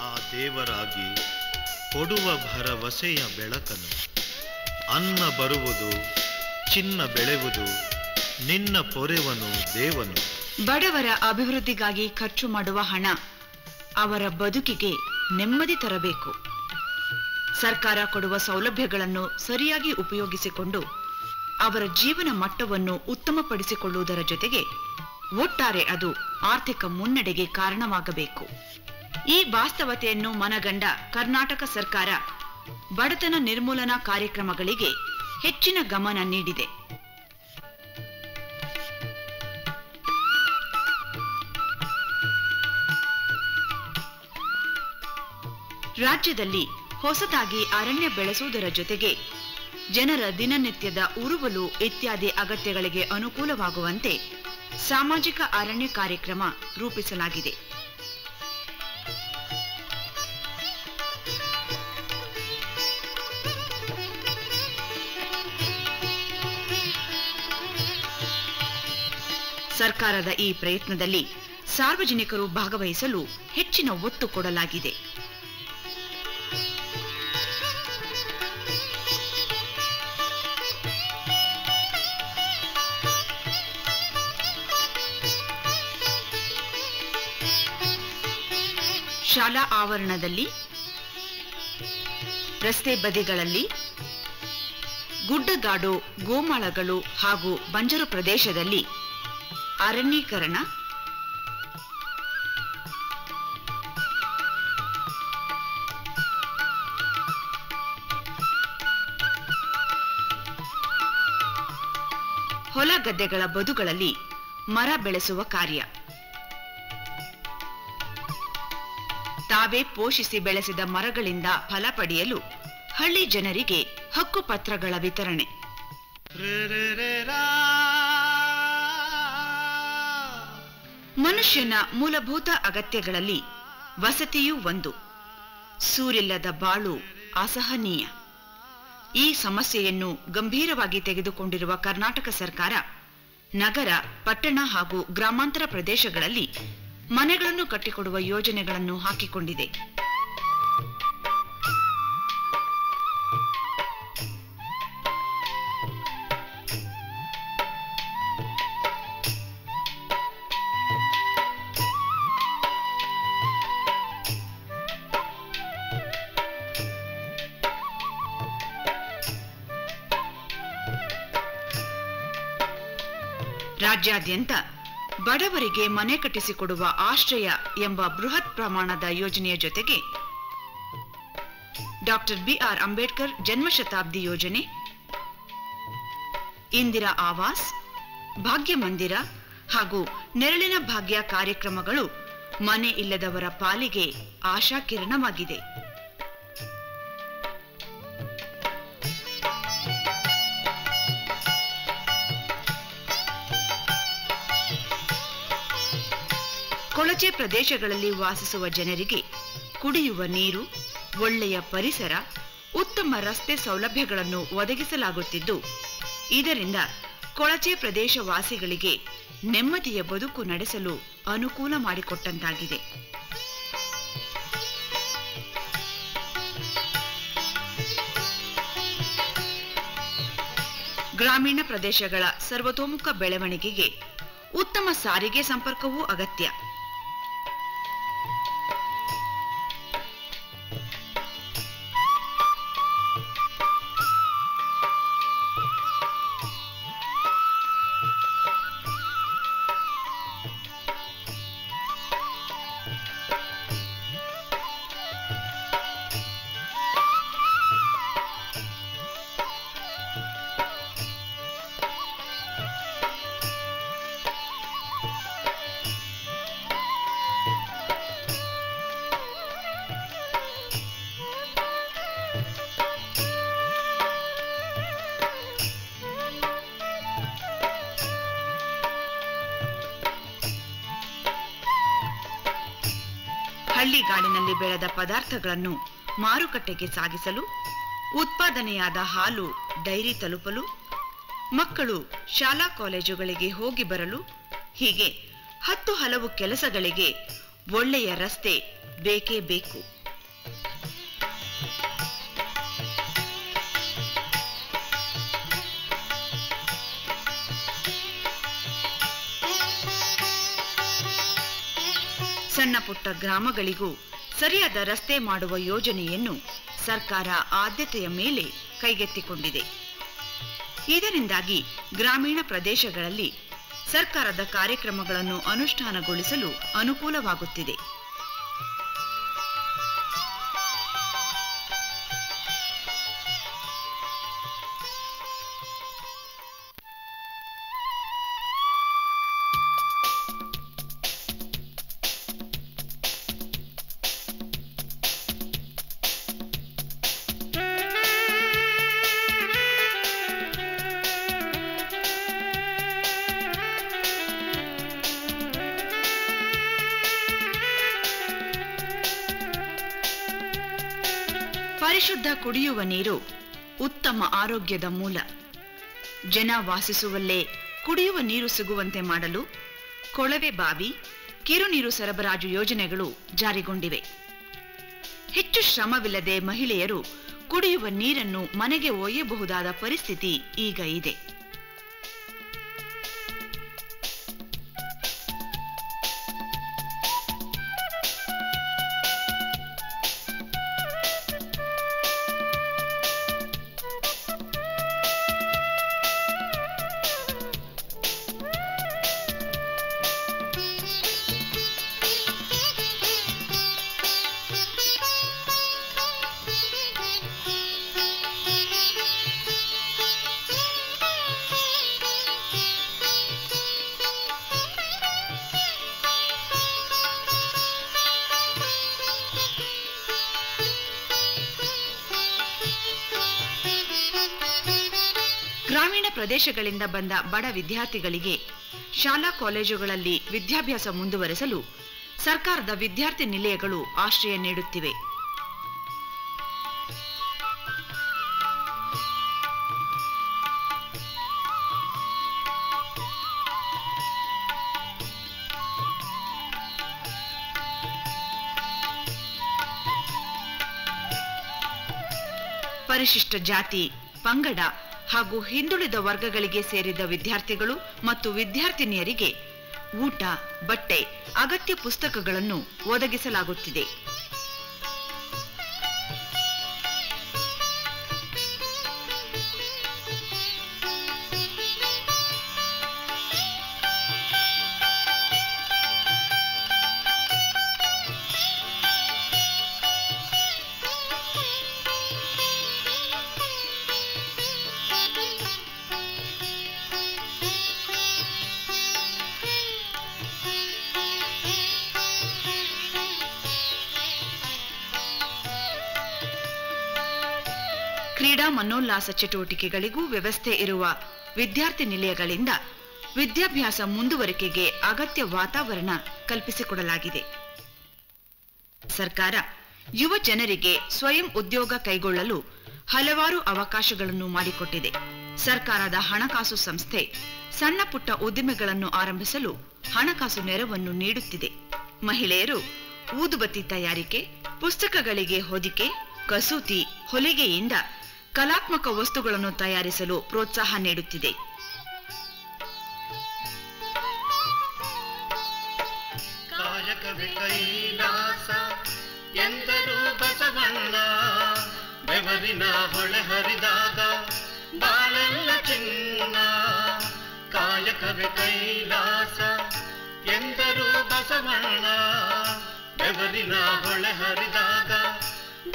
ಆ ದೇವರಾಗಿ ಕೊಡುವ ಭರವಸೆಯ ಬೆಳಕನು. ಅನ್ನ ಬರುವುದು, ಚಿನ್ನ ಬೆಳೆಯುವುದು, ನಿನ್ನ ಪೊರೆವನು ದೇವನು. ಬಡವರ ಅಭಿವೃದ್ಧಿಗಾಗಿ ಖರ್ಚು ಮಾಡುವ ಹಣ ಅವರ ಬದುಕಿಗೆ ನೆಮ್ಮದಿ ತರಬೇಕು. ಸರ್ಕಾರ ಕೊಡುವ ಸೌಲಭ್ಯಗಳನ್ನು ಸರಿಯಾಗಿ ಉಪಯೋಗಿಸಿಕೊಂಡು ಅವರ ಜೀವನ ಮಟ್ಟವನ್ನು ಉತ್ತಮಪಡಿಸಿಕೊಳ್ಳುವುದರ ಜೊತೆಗೆ ಒಟ್ಟಾರೆ ಅದು ಆರ್ಥಿಕ ಮುನ್ನಡೆಗೆ ಕಾರಣವಾಗಬೇಕು. ಈ ವಾಸ್ತವತೆಯನ್ನು ಮನಗಂಡ ಕರ್ನಾಟಕ ಸರ್ಕಾರ ಬಡತನ ನಿರ್ಮೂಲನಾ ಕಾರ್ಯಕ್ರಮಗಳಿಗೆ ಹೆಚ್ಚಿನ ಗಮನ ನೀಡಿದೆ. ರಾಜ್ಯದಲ್ಲಿ ಹೊಸದಾಗಿ ಅರಣ್ಯ ಬೆಳೆಸುವುದರ ಜೊತೆಗೆ ಜನರ ದಿನನಿತ್ಯದ ಉರುವಲು ಇತ್ಯಾದಿ ಅಗತ್ಯಗಳಿಗೆ ಅನುಕೂಲವಾಗುವಂತೆ ಸಾಮಾಜಿಕ ಅರಣ್ಯ ಕಾರ್ಯಕ್ರಮ ರೂಪಿಸಲಾಗಿದೆ. ಸರ್ಕಾರದ ಈ ಪ್ರಯತ್ನದಲ್ಲಿ ಸಾರ್ವಜನಿಕರು ಭಾಗವಹಿಸಲು ಹೆಚ್ಚಿನ ಒತ್ತು ಕೊಡಲಾಗಿದೆ. ಶಾಲಾ ಆವರಣದಲ್ಲಿ, ರಸ್ತೆ ಬದಿಗಳಲ್ಲಿ, ಗುಡ್ಡಗಾಡು, ಗೋಮಾಳಗಳು ಹಾಗೂ ಬಂಜರು ಪ್ರದೇಶದಲ್ಲಿ ಅರಣ್ಯೀಕರಣ, ಹೊಲ ಗದ್ದೆಗಳ ಬದುಗಳಲ್ಲಿ ಮರ ಬೆಳೆಸುವ ಕಾರ್ಯ, ತಾವೇ ಪೋಷಿಸಿ ಬೆಳೆಸಿದ ಮರಗಳಿಂದ ಫಲ ಪಡೆಯಲು ಹಳ್ಳಿ ಜನರಿಗೆ ಹಕ್ಕುಪತ್ರಗಳ ವಿತರಣೆ, ಮನುಷ್ಯನ ಮೂಲಭೂತ ಅಗತ್ಯಗಳಲ್ಲಿ ವಸತಿಯೂ ಒಂದು. ಸೂರಿಲ್ಲದ ಬಾಳು ಅಸಹನೀಯ. ಈ ಸಮಸ್ಯೆಯನ್ನು ಗಂಭೀರವಾಗಿ ತೆಗೆದುಕೊಂಡಿರುವ ಕರ್ನಾಟಕ ಸರ್ಕಾರ ನಗರ, ಪಟ್ಟಣ ಹಾಗೂ ಗ್ರಾಮಾಂತರ ಪ್ರದೇಶಗಳಲ್ಲಿ ಮನೆಗಳನ್ನು ಕಟ್ಟಿಕೊಡುವ ಯೋಜನೆಗಳನ್ನು ಹಾಕಿಕೊಂಡಿದೆ. ರಾಜ್ಯಾದ್ಯಂತ ಬಡವರಿಗೆ ಮನೆ ಕಟ್ಟಿಸಿಕೊಡುವ ಆಶ್ರಯ ಎಂಬ ಬೃಹತ್ ಪ್ರಮಾಣದ ಯೋಜನೆಯ ಜೊತೆಗೆ ಡಾಕ್ಟರ್ ಬಿಆರ್ ಅಂಬೇಡ್ಕರ್ ಜನ್ಮಶತಾಬ್ದಿ ಯೋಜನೆ, ಇಂದಿರಾ ಆವಾಸ್, ಭಾಗ್ಯ ಮಂದಿರ ಹಾಗೂ ನೆರಳಿನ ಭಾಗ್ಯ ಕಾರ್ಯಕ್ರಮಗಳು ಮನೆ ಇಲ್ಲದವರ ಪಾಲಿಗೆ ಆಶಾಕಿರಣವಾಗಿದೆ. ಕೊಳಚೆ ಪ್ರದೇಶಗಳಲ್ಲಿ ವಾಸಿಸುವ ಜನರಿಗೆ ಕುಡಿಯುವ ನೀರು, ಒಳ್ಳೆಯ ಪರಿಸರ, ಉತ್ತಮ ರಸ್ತೆ ಸೌಲಭ್ಯಗಳನ್ನು ಒದಗಿಸಲಾಗುತ್ತಿದ್ದು, ಇದರಿಂದ ಕೊಳಚೆ ಪ್ರದೇಶ ವಾಸಿಗಳಿಗೆ ನೆಮ್ಮದಿಯ ಬದುಕು ನಡೆಸಲು ಅನುಕೂಲ ಮಾಡಿಕೊಟ್ಟಂತಾಗಿದೆ. ಗ್ರಾಮೀಣ ಪ್ರದೇಶಗಳ ಸರ್ವತೋಮುಖ ಬೆಳವಣಿಗೆಗೆ ಉತ್ತಮ ಸಾರಿಗೆ ಸಂಪರ್ಕವೂ ಅಗತ್ಯ. ಹಳ್ಳಿಗಾಡಿನಲ್ಲಿ ಬೆಳೆದ ಪದಾರ್ಥಗಳನ್ನು ಮಾರುಕಟ್ಟೆಗೆ ಸಾಗಿಸಲು, ಉತ್ಪಾದನೆಯಾದ ಹಾಲು ಡೈರಿ ತಲುಪಲು, ಮಕ್ಕಳು ಶಾಲಾ ಕಾಲೇಜುಗಳಿಗೆ ಹೋಗಿ ಬರಲು, ಹೀಗೆ 10 ಹಲವು ಕೆಲಸಗಳಿಗೆ ಒಳ್ಳೆಯ ರಸ್ತೆ, ಬೇಕೇ ಬೇಕು. ಸಣ್ಣ ಪುಟ್ಟ ಗ್ರಾಮಗಳಿಗೂ ಸರಿಯಾದ ರಸ್ತೆ ಮಾಡುವ ಯೋಜನೆಯನ್ನು ಸರ್ಕಾರ ಆದ್ಯತೆಯ ಮೇಲೆ ಕೈಗೆತ್ತಿಕೊಂಡಿದೆ. ಇದರಿಂದಾಗಿ ಗ್ರಾಮೀಣ ಪ್ರದೇಶಗಳಲ್ಲಿ ಸರ್ಕಾರದ ಕಾರ್ಯಕ್ರಮಗಳನ್ನು ಅನುಷ್ಠಾನಗೊಳಿಸಲು ಅನುಕೂಲವಾಗುತ್ತಿದೆ. ಪರಿಶುದ್ಧ ಕುಡಿಯುವ ನೀರು ಉತ್ತಮ ಆರೋಗ್ಯದ ಮೂಲ. ಜನ ವಾಸಿಸುವಲ್ಲೇ ಕುಡಿಯುವ ನೀರು ಸಿಗುವಂತೆ ಮಾಡಲು ಕೊಳವೆ ಬಾವಿ, ಕಿರುನೀರು ಸರಬರಾಜು ಯೋಜನೆಗಳು ಜಾರಿಗೊಂಡಿವೆ. ಹೆಚ್ಚು ಶ್ರಮವಿಲ್ಲದೆ ಮಹಿಳೆಯರು ಕುಡಿಯುವ ನೀರನ್ನು ಮನೆಗೆ ಒಯ್ಯಬಹುದಾದ ಪರಿಸ್ಥಿತಿ ಈಗ ಇದೆ. ಗ್ರಾಮೀಣ ಪ್ರದೇಶಗಳಿಂದ ಬಂದ ಬಡ ವಿದ್ಯಾರ್ಥಿಗಳಿಗೆ ಶಾಲಾ ಕಾಲೇಜುಗಳಲ್ಲಿ ವಿದ್ಯಾಭ್ಯಾಸ ಮುಂದುವರೆಸಲು ಸರ್ಕಾರದ ವಿದ್ಯಾರ್ಥಿ ನಿಲಯಗಳು ಆಶ್ರಯ ನೀಡುತ್ತಿವೆ. ಪರಿಶಿಷ್ಟ ಜಾತಿ, ಪಂಗಡ ಹಾಗೂ ಹಿಂದುಳಿದ ವರ್ಗಗಳಿಗೆ ಸೇರಿದ ವಿದ್ಯಾರ್ಥಿಗಳು ಮತ್ತು ವಿದ್ಯಾರ್ಥಿನಿಯರಿಗೆ ಊಟ, ಬಟ್ಟೆ, ಅಗತ್ಯ ಪುಸ್ತಕಗಳನ್ನು ಒದಗಿಸಲಾಗುತ್ತಿದೆ. ಕ್ರೀಡಾ ಮನೋಲ್ಲಾಸ ಚಟುವಟಿಕೆಗಳಿಗೂ ವ್ಯವಸ್ಥೆ ಇರುವ ವಿದ್ಯಾರ್ಥಿ ನಿಲಯಗಳಿಂದ ವಿದ್ಯಾಭ್ಯಾಸ ಮುಂದುವರಿಕೆಗೆ ಅಗತ್ಯ ವಾತಾವರಣ ಕಲ್ಪಿಸಿಕೊಡಲಾಗಿದೆ. ಸರ್ಕಾರ ಯುವ ಜನರಿಗೆ ಸ್ವಯಂ ಉದ್ಯೋಗ ಕೈಗೊಳ್ಳಲು ಹಲವಾರು ಅವಕಾಶಗಳನ್ನು ಮಾಡಿಕೊಟ್ಟಿದೆ. ಸರ್ಕಾರದ ಹಣಕಾಸು ಸಂಸ್ಥೆ ಸಣ್ಣ ಪುಟ್ಟ ಉದ್ದಿಮೆಗಳನ್ನು ಆರಂಭಿಸಲು ಹಣಕಾಸು ನೆರವನ್ನು ನೀಡುತ್ತಿದೆ. ಮಹಿಳೆಯರು ಊದುಬತ್ತಿ ತಯಾರಿಕೆ, ಪುಸ್ತಕಗಳಿಗೆ ಹೊದಿಕೆ, ಕಸೂತಿ, ಹೊಲಿಗೆಯಿಂದ ಕಲಾತ್ಮಕ ವಸ್ತುಗಳನ್ನು ತಯಾರಿಸಲು ಪ್ರೋತ್ಸಾಹ ನೀಡುತ್ತಿದೆ. ಕಾಯಕವೇ ಕೈಲಾಸ ಎಂದರು ಬಸವಣ್ಣ, ಬೆವರಿನ ಹೊಳೆ ಹರಿದಾಗ ಬಾಳೆಲ್ಲ ಚಿನ್ನ. ಕಾಯಕವೇ ಕೈಲಾಸ ಎಂದರು ಬಸವಣ್ಣ, ಬೆವರಿನ ಹೊಳೆ ಹರಿದಾಗ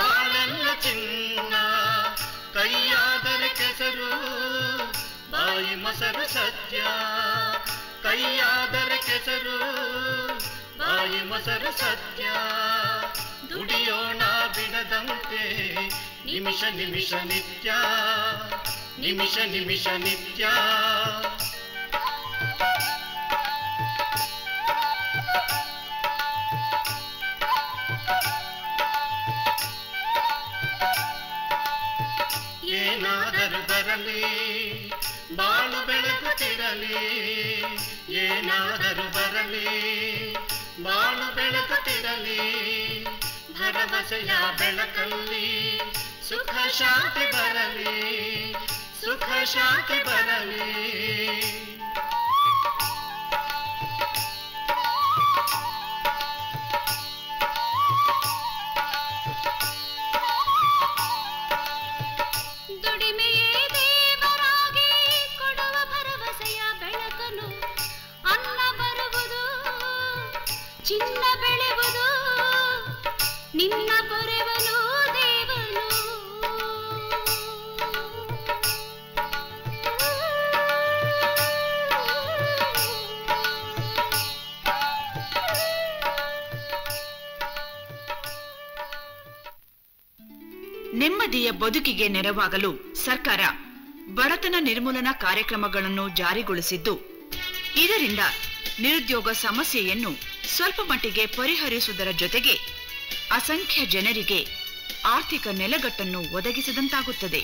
ಬಾಳೆಲ್ಲ ಚಿನ್ನ. ಕೈಯಾದರೆ ಕೆಸರು, ಬಾಯಿ ಮೊಸರು ಸತ್ಯ. ಕೈಯಾದರೆ ಕೆಸರು, ಬಾಯಿ ಮೊಸರು ಸತ್ಯ. ದುಡಿಯೋಣ ಬಿಡದಂತೆ ನಿಮಿಷ ನಿಮಿಷ ನಿತ್ಯ, ನಿಮಿಷ ನಿಮಿಷ ನಿತ್ಯ. ಏನಾದರೂ ಬರಲಿ ಬಾಳು ಬೆಳಗುತ್ತಿರಲಿ, ಏನಾದರೂ ಬರಲಿ ಬಾಳು ಬೆಳಗುತ್ತಿರಲಿ. ಭರವಸೆಯ ಬೆಳಕಲ್ಲಿ ಸುಖ ಶಾಂತಿ ಬರಲಿ, ಸುಖ ಶಾಂತಿ ಬರಲಿ. ದುಡಿಮೆಯೇ ದೇವರಾಗಿ ಕೊಡುವ ಭರವಸೆಯ ಬೆಳಕನು, ಅನ್ನ ಬರುವುದು ಚಿನ್ನ ಬೆಳೆಯುವುದು, ನಿನ್ನ ಪೊರೆವನು ದೇವನು. ನೆಮ್ಮದಿಯ ಬದುಕಿಗೆ ನೆರವಾಗಲು ಸರ್ಕಾರ ಬಡತನ ನಿರ್ಮೂಲನಾ ಕಾರ್ಯಕ್ರಮಗಳನ್ನು ಜಾರಿಗೊಳಿಸಿದ್ದು, ಇದರಿಂದ ನಿರುದ್ಯೋಗ ಸಮಸ್ಯೆಯನ್ನು ಸ್ವಲ್ಪ ಮಟ್ಟಿಗೆ ಪರಿಹರಿಸುವುದರ ಜೊತೆಗೆ ಅಸಂಖ್ಯ ಜನರಿಗೆ ಆರ್ಥಿಕ ನೆಲೆಗಟ್ಟನ್ನು ಒದಗಿಸಿದಂತಾಗುತ್ತದೆ.